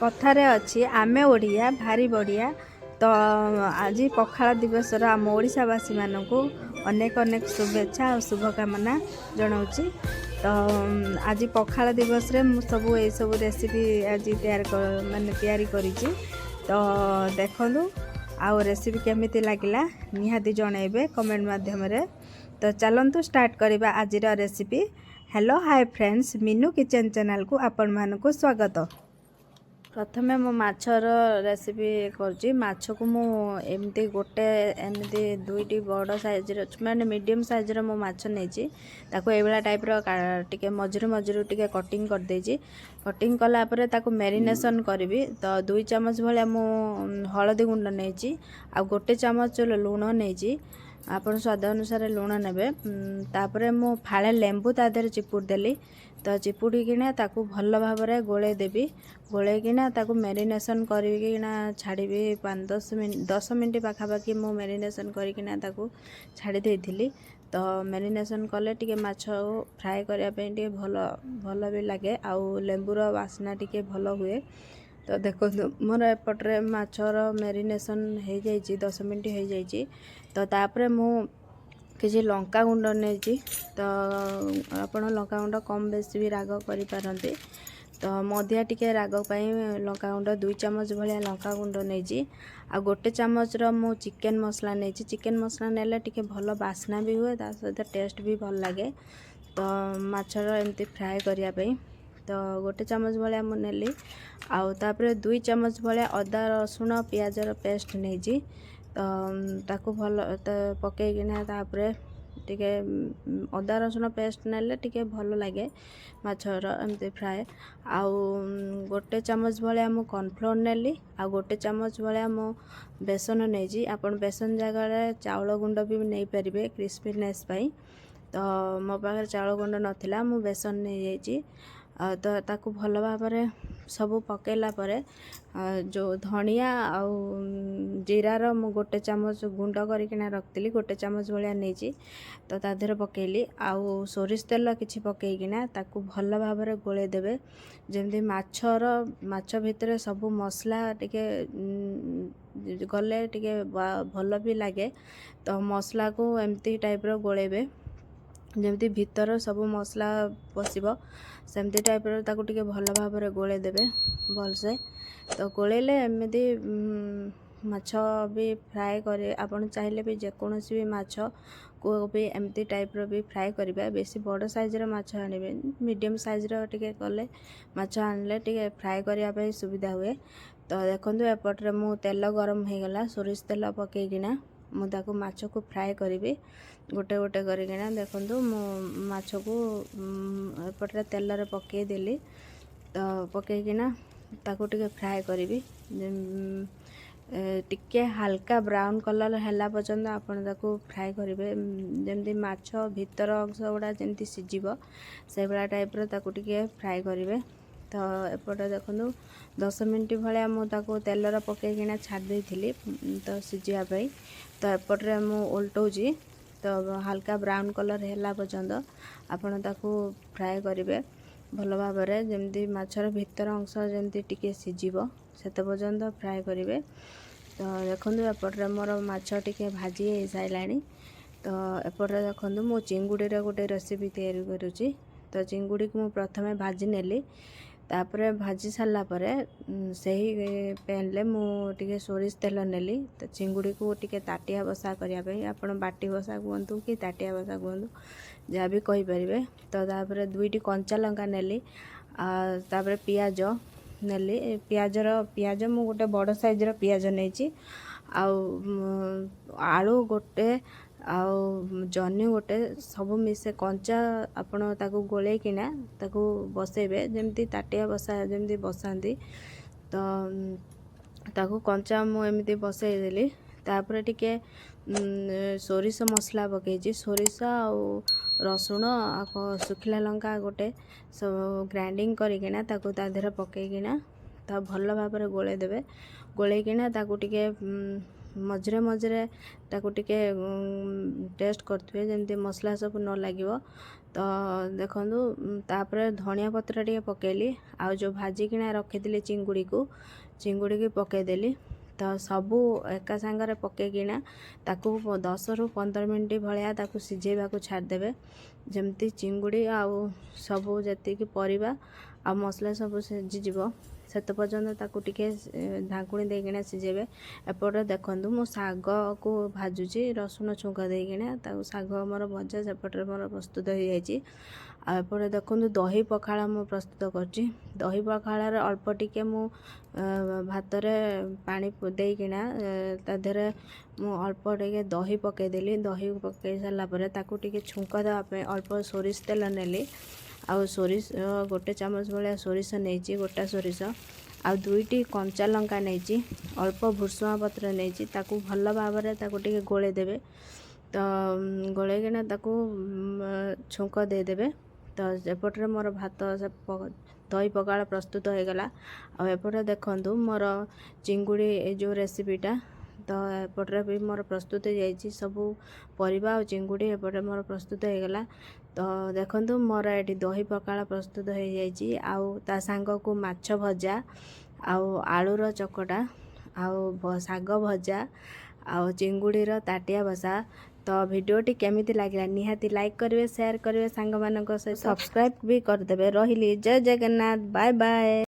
कथारे अच्छी आमे ओडिया भारी बढ़िया। तो आज पखाल दिवसर आम ओडिशावासी मानक अनेक अनेक शुभेच्छा और शुभकामना जनाऊँगी। तो आज पखाल दिवस रे सब ये सब रेसिपी आज तैयारी करी। तो देखु आउ रेसिपी केमिति लागिला निहाती जनइबे कमेंट माध्यम रे। तो चलतु स्टार्ट करवा आज recipe. Hello hi friends, Meenu kitchen channel को आपण मानक स्वागत। प्रथमे मो माछर रेसिपी करछि। माछ को मु एमती गोटे एमती दुईटी बड़ साइज माने मीडियम साइज रो मो माछ नेछि। ताको एबेला टाइप रो टिके मझुर मझुर टिके कटिंग कर देछि। कटिंग कला परे ताको मैरिनेशन करबी। तो 2 चम्मच भलिया मु हळदी गुंड नेछि आ गोटे चम्मच लूण नेछि। आपण स्वाद अनुसार लूण नेबे। तापरे मु फाळे लेंबू ता देर चिपुड़ देली। तो चिपुड़ी किना ताकू भल भाव में गोले देवी। गोले किना ताकू मैरिनेशन करना छाड़ी 10 मिनट पाखापाखि मु मैरिनेशन करना ताकू छाड़ी देइथिली। तो मैरिनेशन कले टिके माछ फ्राए करने भल भल भी लगे आउ लेंबूर वासना टिके भल हुए। तो देखो मोर एपट्रे माछर मैरिनेशन हो जाइए 10 मिनट हो जाइए। तो तापरे मु किसी लंका गुंड नहीं। तो आपण लंका गुंड कम बेसी भी राग करि पारंते। तो मधिया टिके राग पाई लंका गुंड 2 चम्मच भलिया लंका गुंड नहीं। आ गोटे चम्मच रो मु चिकन मसला नहीं। चिकन मसला नेले टिके भल बास्ना भी हुए, ता सहित टेस्ट भी भल लगे। तो माछर एमती फ्राए करिया पई तो गोटे चम्मच भलिया मु नेली। आउ तापरे 2 चम्मच भलिया अदा रसुण प्याज रो पेस्ट नहीं। तो ताकू भल पकईकिना तापरे टिके अदा रसुण पेस्ट नेले टिके भल लगे माछर एमती फ्राए। आउ गोटे चम्मच भलिया मु कॉर्नफ्लोर नेली। आ गोटे चम्मच भलिया मु बेसन नहीं। आपण बेसन जगह चाउल गुंड भी नहीं पारे क्रिस्पीनेस पाई। तो मो पाखे चाउल गुंड नथिला, मु बेसन नहीं जाइए। तो ताकू भल भाव में सब पकेला परे जो धनिया आउ जीरार मु गोटे चम्मच गुंड करकिना रखती गोटे चम्मच भाया नहीं। तो ता देहरे पकेली आउ सोरिष तेल किछि पकेकिना ताकू भल भाव में गोले देबे। जेमती माछ भितर सब मसला टिके गले टिके भल भी लगे। तो मसला को एमती टाइप रो गोलेबे जमती भीतर सब मसला पशिबो सेमती टाइप रो ताकू टिके भल भाव में गोले देबे भल से। तो गोलेले एमती माछ भी फ्राए करे। आपण चाहिले भी जेकोसी भी माछ को भी एमती टाइप रो भी फ्राए करिबा। बेसी बड़ साइज रो माछ आनिबे, मीडियम साइज रो टिके कले माछ आनले टिके फ्राए करिया पे सुविधा हुए। तो देखंतु एपटरे मु तेल गरम हो गला, सोरिष तेल पकेकिना मु ताकू माछ को फ्राए करिबे गोटे गोटे करिकिना। देखंतु मु माछ को एपटरे तेल रे पके देली। तो पकेकिना ताकू टिके फ्राए करिबी। टिके हल्का ब्राउन कलर हैला पर्यंत आपण ताकू फ्राए करिवे। जेमती माछ भीतर अंश गुड़ा जेमती सिजिबो से बड़ा टाइप रो ताकू टिके फ्राए करिवे। तो एपटे देखंतु 10 मिनट भलिया मु ताकू तेल रे पकेकिना छाड़ देइथिली तो सिजिया पई। तो एपटरे मु उल्टौजी। तो हल्का ब्राउन कलर हैला पर्यंत आपण ताकू फ्राए करिवे भल भाव में। जेमती माछर भीतर अंश जेमती टिके सिजिबो सेते पर्यंत फ्राए करिवे। तो देखंतु एपटरे मोर माछ टिके भाजी हो साइलानी। तो एपटरे देखंतु मु चिंगुड़ी रे गोटे रेसिपी तैयारी करूची। तो चिंगुड़ी को मु प्रथमे भाजी नेली। तापरे भाजी सारला परे सही पैन ले मु टिके सोरिष तेल नेली। तो चिंगुड़ी को टिके ताटिया बसा करिया पे आपण बाटी बसा कहतु कि ताटिया बसा कहतु जहाँ भी कहि परिबे। तो तापरे 2टी कंचा लंका नेली। तापरे पियाज नेली। पियाज मु गोटे बड़ साइज रो पियाज नेछि। आलू गोटे आउ जन्नी गोटे सब मिसे कंचा आपण ताकू गोले किना ताकू बसेबे जेमती ताटिया बसा जेमती बसांती। तो ताकू कंचा मु एमती बसई देली। तापरे टिके सोरिष मसला पकेछि। सोरिष आउ रसुण आ सुखिला लंका गोटे सब ग्राइंडिंग करिकिना ताकू ता देहरे पकेकिना ता भल भाव में गोले देबे। गोले किना ताकू टिके मझरे मझरे ताकू टिके टेस्ट करथुए जेमती मसला सब न लागिवो। तो देखंतु तापर धनिया पत्र टिके पकेली आउ जो भाजिकिना रखिଥିଲି चिंगुड़ी की पकईदेली तो सबू एका सांगरे पकईकिना ताकू 10 ରୁ 15 मिनट भलिया ताकू सिझेबाकू छाड़देबे जमती चिंगुड़ी आउ सबू जतिकी परिबा आ मसला सबू सिझीजिवो सेते पर्यंत ताकू टिके ढाकुणी देकिना सिझेबे। एपटे देखंतु मो साग को भाजुची रसुण छुंक देकिना ताकू साग मोर भजा सेपटे मोर प्रस्तुत हो जाइए। एपटे देखंतु दही पखाळ मु प्रस्तुत करची। दही पखाळर अल्प टिके मु भात रे पानी देकिना ता देहरे मु अल्प टिके दही पकईदेली। दही पकई सारा पर ताकू टिके छुंक देवाई अल्प सोरिष तेल नेली आउ सोरिष गोटे चामच भाया सोरिष नहीं गोटा सोरिष आ 2टी कंचा लंका नहीं अल्प भुर्सुंगा पत्र नहीं ताकू भल भाव ताकू टिके गोले देबे तो गोलेकिना ताकू छुंक देदेबे। तो एपटे मोर भात दही पखाळ प्रस्तुत हो गला। आ एपटे देखंतु मोर चिंगुड़ी जो रेसिपीटा तो एपटे भी मोर प्रस्तुत हो जाइए सबू परिबा और चिंगुड़ी एपटे मोर प्रस्तुत हो गला। तो देखंतु मोर एटी दही पखाळ प्रस्तुत हो जाइए आउ ता सांग को माछ भजा आउ आलूर चकटा आउ साग भजा आउ चिंगुड़ीर ताटिया बसा। तो भिडियोटी केमिति लागला निहाती लाइक करेंगे शेयर करेंगे सांग मानक सहित सब्सक्राइब भी करदेबे। रहिली जय जगन्नाथ बाय बाय।